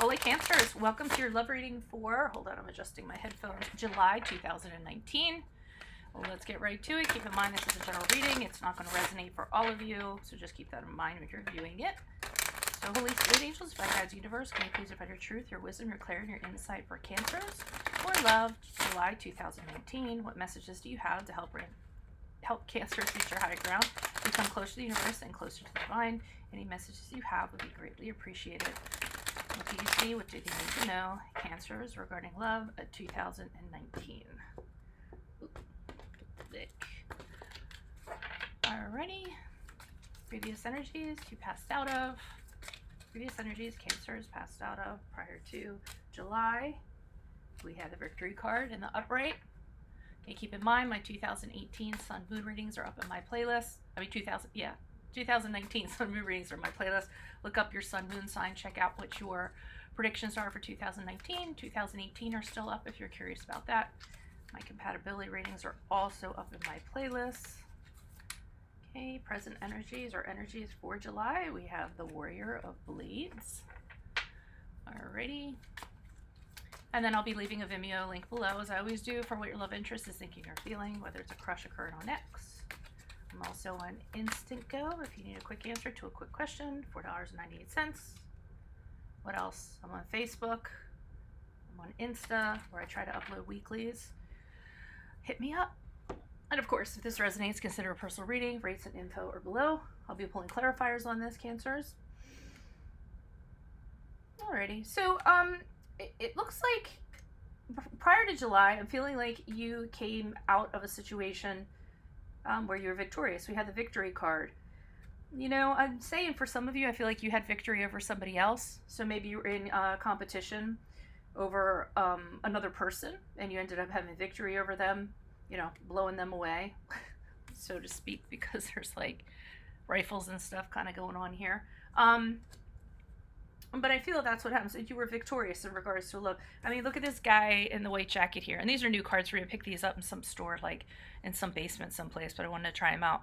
Holy Cancers, welcome to your love reading for, hold on, I'm adjusting my headphones, July 2019. Well, let's get right to it. Keep in mind this is a general reading. It's not going to resonate for all of you, so just keep that in mind when you're viewing it. So Holy Spirit Angels, Divine Guides, Universe, can you please provide your truth, your wisdom, your clarity, your insight for Cancers? For love, July 2019, what messages do you have to help Cancers reach your higher ground, become closer to the universe and closer to the divine? Any messages you have would be greatly appreciated. What do you see? What do you need to know? Cancers regarding love at 2019. Thick. Alrighty. Previous energies you passed out of. Previous energies Cancers passed out of prior to July. We had the victory card in the upright. Okay, keep in mind my 2018 Sun Moon readings are up in my playlist. 2019 Sun Moon readings are in my playlist. Look up your Sun Moon sign. Check out what your predictions are for 2019. 2018 are still up if you're curious about that. My compatibility readings are also up in my playlist. Okay, present energies or energies for July. We have the Warrior of Blades. Alrighty. And then I'll be leaving a Vimeo link below, as I always do, for what your love interest is thinking or feeling, whether it's a crush occurring on X. I'm also on Instant Go if you need a quick answer to a quick question, $4.98. What else? I'm on Facebook. I'm on Insta, where I try to upload weeklies. Hit me up. And of course, if this resonates, consider a personal reading, rates and info or below. I'll be pulling clarifiers on this, Cancers. Alrighty, so it looks like prior to July, I'm feeling like you came out of a situation where you were victorious. We had the victory card. You know, I'm saying for some of you, I feel like you had victory over somebody else. So maybe you were in competition over another person and you ended up having victory over them, you know, blowing them away, so to speak, because there's like rifles and stuff kind of going on here. But I feel that's what happens. You were victorious in regards to love. I mean, look at this guy in the white jacket here. And these are new cards. We're going to pick these up in some store, like in some basement someplace, but I wanted to try them out.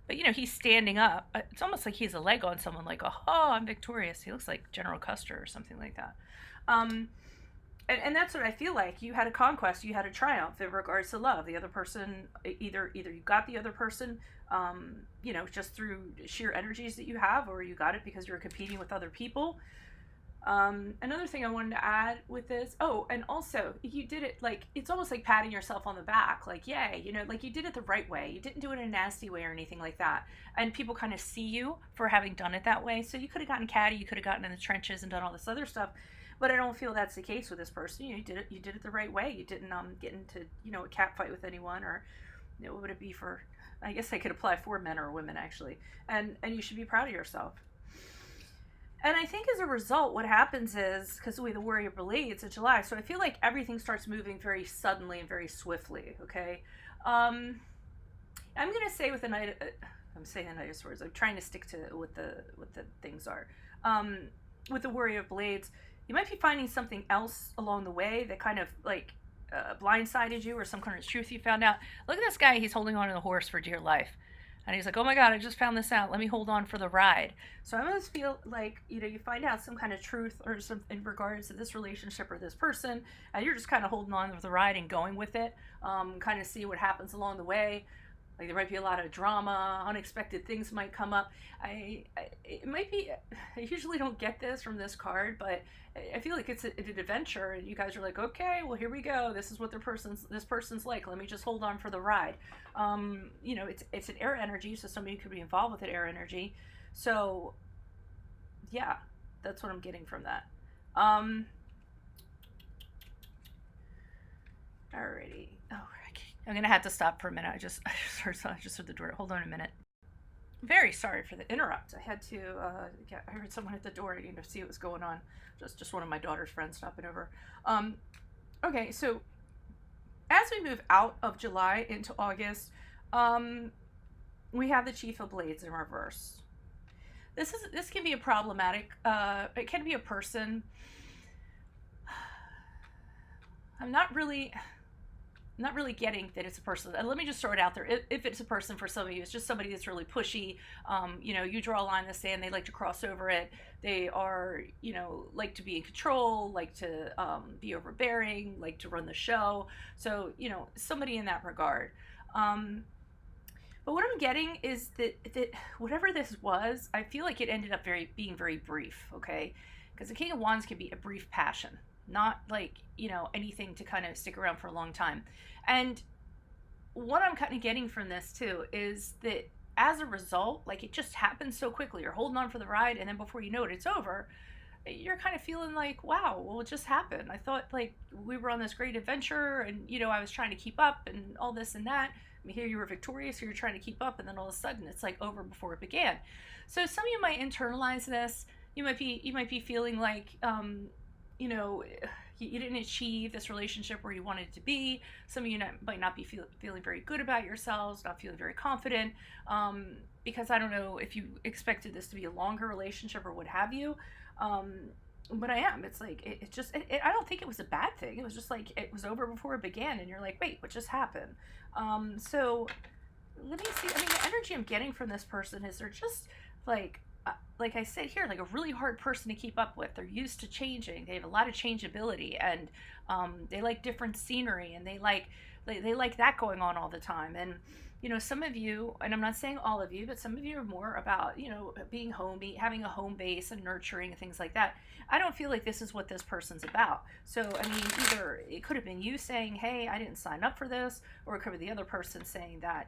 But, you know, he's standing up. It's almost like he's a leg on someone, like, oh, I'm victorious. He looks like General Custer or something like that. And that's what I feel like. You had a conquest. You had a triumph in regards to love. The other person, either you got the other person, you know, just through sheer energies that you have, or you got it because you were competing with other people. Another thing I wanted to add with this, and also you did it like, it's almost like patting yourself on the back, like, yay, you know, like you did it the right way. You didn't do it in a nasty way or anything like that. And people kind of see you for having done it that way. So you could have gotten catty, you could have gotten in the trenches and done all this other stuff. But I don't feel that's the case with this person. You did it the right way. You didn't get into, you know, a cat fight with anyone, or, you know, what would it be for, I guess I could apply for men or women actually. And you should be proud of yourself. And I think as a result, what happens is, because we the Warrior of Blades in July, so I feel like everything starts moving very suddenly and very swiftly, okay? I'm going to say with the Knight, I'm saying the Knight of Swords, I'm trying to stick to what the things are. With the Warrior of Blades, you might be finding something else along the way that kind of like blindsided you, or some kind of truth you found out. Look at this guy, he's holding on to the horse for dear life. And he's like, oh my God, I just found this out. Let me hold on for the ride. So I almost feel like, you know, you find out some kind of truth or some in regards to this relationship or this person, and you're just kind of holding on for the ride and going with it. Kind of see what happens along the way. Like there might be a lot of drama, unexpected things might come up. It might be, I usually don't get this from this card, but I feel like it's an adventure, and you guys are like, okay, well, here we go. This is what this person's like. Let me just hold on for the ride. You know, it's an air energy, so somebody could be involved with an air energy. So, yeah, that's what I'm getting from that. Alrighty. Oh, I'm gonna have to stop for a minute. I just heard the door. Hold on a minute. Very sorry for the interrupt. I had to I heard someone at the door, you know, see what was going on. Just one of my daughter's friends stopping over. Okay, so as we move out of July into August, we have the Chief of Blades in reverse. This can be a problematic. It can be a person. I'm not not really getting that it's a person. Let me just throw it out there. If it's a person, for some of you, it's just somebody that's really pushy. You draw a line in the sand. They like to cross over it. They are, like to be in control, like to be overbearing, like to run the show. So, somebody in that regard. But what I'm getting is that whatever this was, I feel like it ended up being very brief, okay? Because the King of Wands can be a brief passion, not like, anything to kind of stick around for a long time. And what I'm kind of getting from this too is that as a result, like it just happens so quickly. You're holding on for the ride, and then before you know it, it's over. You're kind of feeling like, wow, well, it just happened. I thought like we were on this great adventure, and I was trying to keep up and all this and that. I mean, here you were victorious, so you're trying to keep up, and then all of a sudden it's like over before it began. So some of you might internalize this. You might be feeling like you didn't achieve this relationship where you wanted it to be. Some of you might not be feeling very good about yourselves, not feeling very confident, because I don't know if you expected this to be a longer relationship or what have you. But I am. It's like, I don't think it was a bad thing. It was just like, it was over before it began, and you're like, wait, what just happened? So let me see. I mean, the energy I'm getting from this person is they're just like I said here, like a really hard person to keep up with. They're used to changing. They have a lot of changeability, and they like different scenery, and they like that going on all the time. And some of you, and I'm not saying all of you, but some of you are more about being homey, having a home base and nurturing and things like that. I don't feel like this is what this person's about. So I mean, either it could have been you saying, hey, I didn't sign up for this, or it could be the other person saying that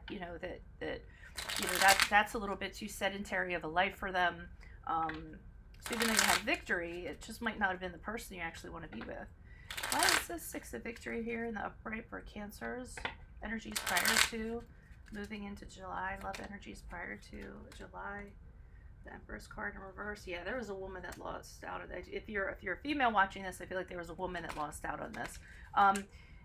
that's a little bit too sedentary of a life for them. So even though you have victory, it just might not have been the person you actually want to be with. Why is this 6 of victory here in the upright for Cancers? Energies prior to moving into July. Love energies prior to July. The Empress card in reverse. Yeah, there was a woman that lost out on that. If you're a female watching this, I feel like there was a woman that lost out on this.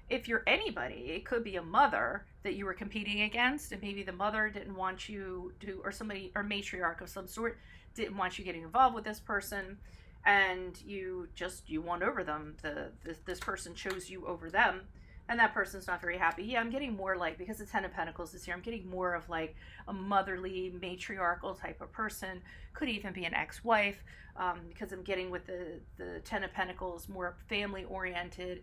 If you're anybody, it could be a mother that you were competing against, and maybe the mother didn't want you to, or somebody, or matriarch of some sort, didn't want you getting involved with this person, and you won over them. This person chose you over them, and that person's not very happy. Yeah, I'm getting more like, because the 10 of Pentacles is here, I'm getting more of like a motherly, matriarchal type of person. Could even be an ex-wife, because I'm getting with the 10 of Pentacles, more family oriented,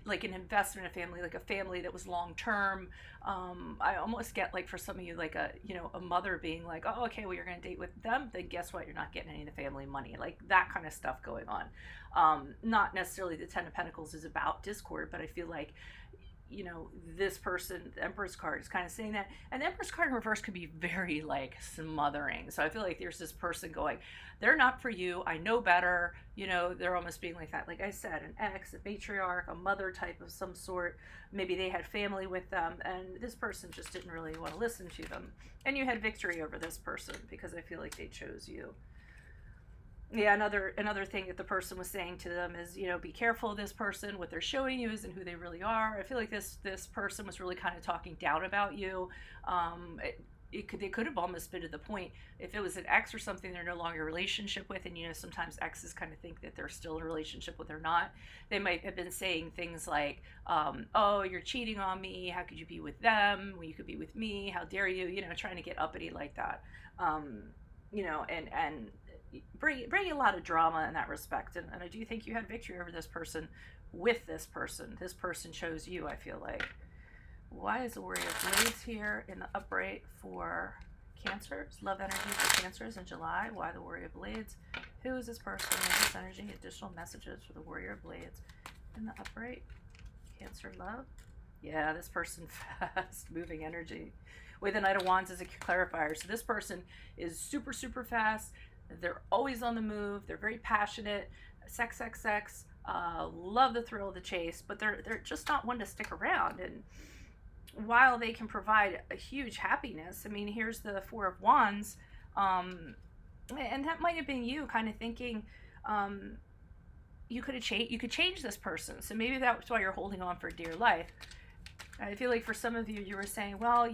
like an investment in a family, like a family that was long term. I almost get like for some of you, like a mother being like, oh, okay, well, you're going to date with them, then guess what, you're not getting any of the family money, like that kind of stuff going on. Not necessarily the 10 of Pentacles is about discord, but I feel like this person, the Empress card, is kind of saying that. And the Empress card in reverse could be very like smothering. So I feel like there's this person going, they're not for you, I know better. They're almost being like that. Like I said, an ex, a matriarch, a mother type of some sort. Maybe they had family with them, and this person just didn't really want to listen to them. And you had victory over this person because I feel like they chose you. Yeah, another thing that the person was saying to them is, be careful of this person, what they're showing you isn't who they really are. I feel like this person was really kind of talking down about you. They could have almost been to the point, if it was an ex or something they're no longer in a relationship with, and sometimes exes kind of think that they're still in a relationship with or not. They might have been saying things like, oh, you're cheating on me, how could you be with them when you could be with me, how dare you, trying to get uppity like that. And bring a lot of drama in that respect, and I do think you had victory over this person with this person. This person chose you, I feel like. Why is the Warrior of Blades here in the upright for Cancers? Love energy for Cancers in July. Why the Warrior of Blades? Who is this person? This energy, additional messages for the Warrior of Blades in the upright. Cancer love. Yeah, this person, fast moving energy. With the Knight of Wands as a clarifier. So this person is super, super fast. They're always on the move. They're very passionate. Sex. Love the thrill of the chase, but they're just not one to stick around. And while they can provide a huge happiness, I mean, here's the 4 of Wands, and that might have been you kind of thinking, you could change this person. So maybe that's why you're holding on for dear life. I feel like for some of you were saying, well,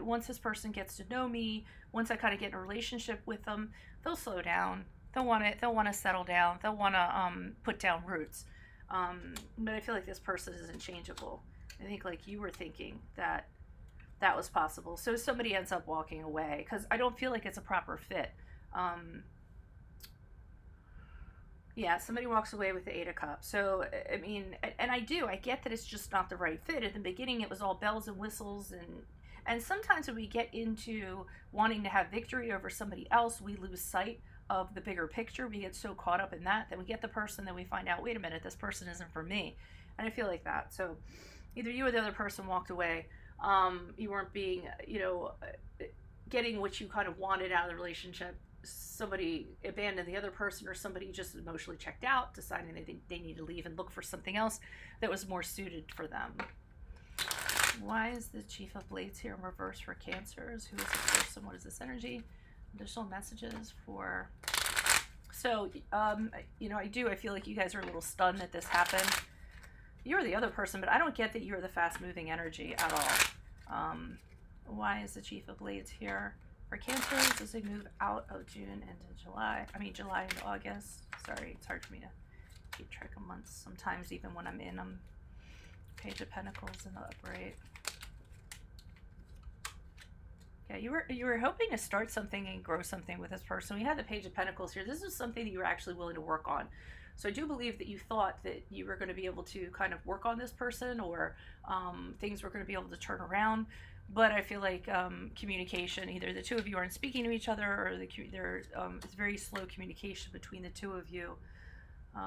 once this person gets to know me, once I kind of get in a relationship with them, they'll slow down. They'll want to settle down. They'll want to put down roots. But I feel like this person isn't changeable. I think like you were thinking that that was possible. So somebody ends up walking away because I don't feel like it's a proper fit. Um, yeah, somebody walks away with the Eight of Cups. So, I mean, and I get that it's just not the right fit. At the beginning, it was all bells and whistles, and sometimes when we get into wanting to have victory over somebody else, we lose sight of the bigger picture. We get so caught up in that we get the person, then we find out, wait a minute, this person isn't for me. And I feel like that. So, either you or the other person walked away. You weren't being, getting what you kind of wanted out of the relationship. Somebody abandoned the other person, or somebody just emotionally checked out, deciding they need to leave and look for something else that was more suited for them. Why is the Chief of Blades here in reverse for Cancers? Who is this person? What is this energy? Additional messages for... So, I feel like you guys are a little stunned that this happened. You're the other person, but I don't get that you're the fast-moving energy at all. Why is the Chief of Blades here for Cancers as they move out of June into July? July into August. Sorry, it's hard for me to keep track of months sometimes, even when I'm in Page of Pentacles in the upright. Yeah, you were hoping to start something and grow something with this person. We had the Page of Pentacles here. This is something that you were actually willing to work on. So I do believe that you thought that you were going to be able to kind of work on this person, or things were going to be able to turn around. But I feel like communication, either the two of you aren't speaking to each other, or it's very slow communication between the two of you.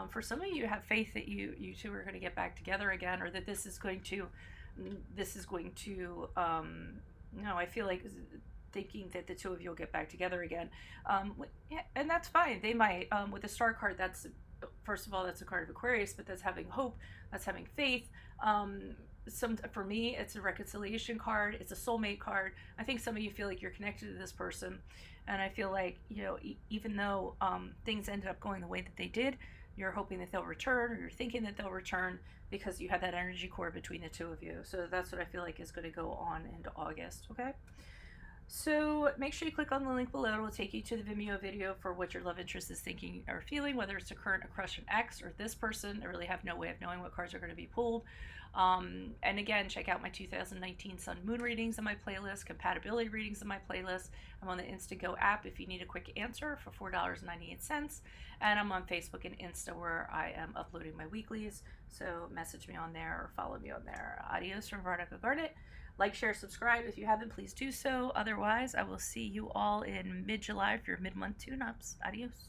For some of you, have faith that you two are going to get back together again, or that this is going to, I feel like thinking that the two of you will get back together again. And that's fine. They might. With the Star card, first of all, that's a card of Aquarius, but that's having hope, that's having faith. For me, it's a reconciliation card. It's a soulmate card. I think some of you feel like you're connected to this person, and I feel like, even though things ended up going the way that they did, you're hoping that they'll return, or you're thinking that they'll return, because you have that energy core between the two of you. So that's what I feel like is going to go on into August. Okay. So make sure you click on the link below. It will take you to the Vimeo video for what your love interest is thinking or feeling, whether it's a current, a crush, an ex, or this person. I really have no way of knowing what cards are going to be pulled. And again, check out my 2019 Sun Moon readings in my playlist, compatibility readings in my playlist. I'm on the Instago app if you need a quick answer for $4.98. And I'm on Facebook and Insta, where I am uploading my weeklies. So message me on there or follow me on there. Adios from Varnica Garnet. Like, share, subscribe. If you haven't, please do so. Otherwise, I will see you all in mid-July for your mid-month tune-ups. Adios.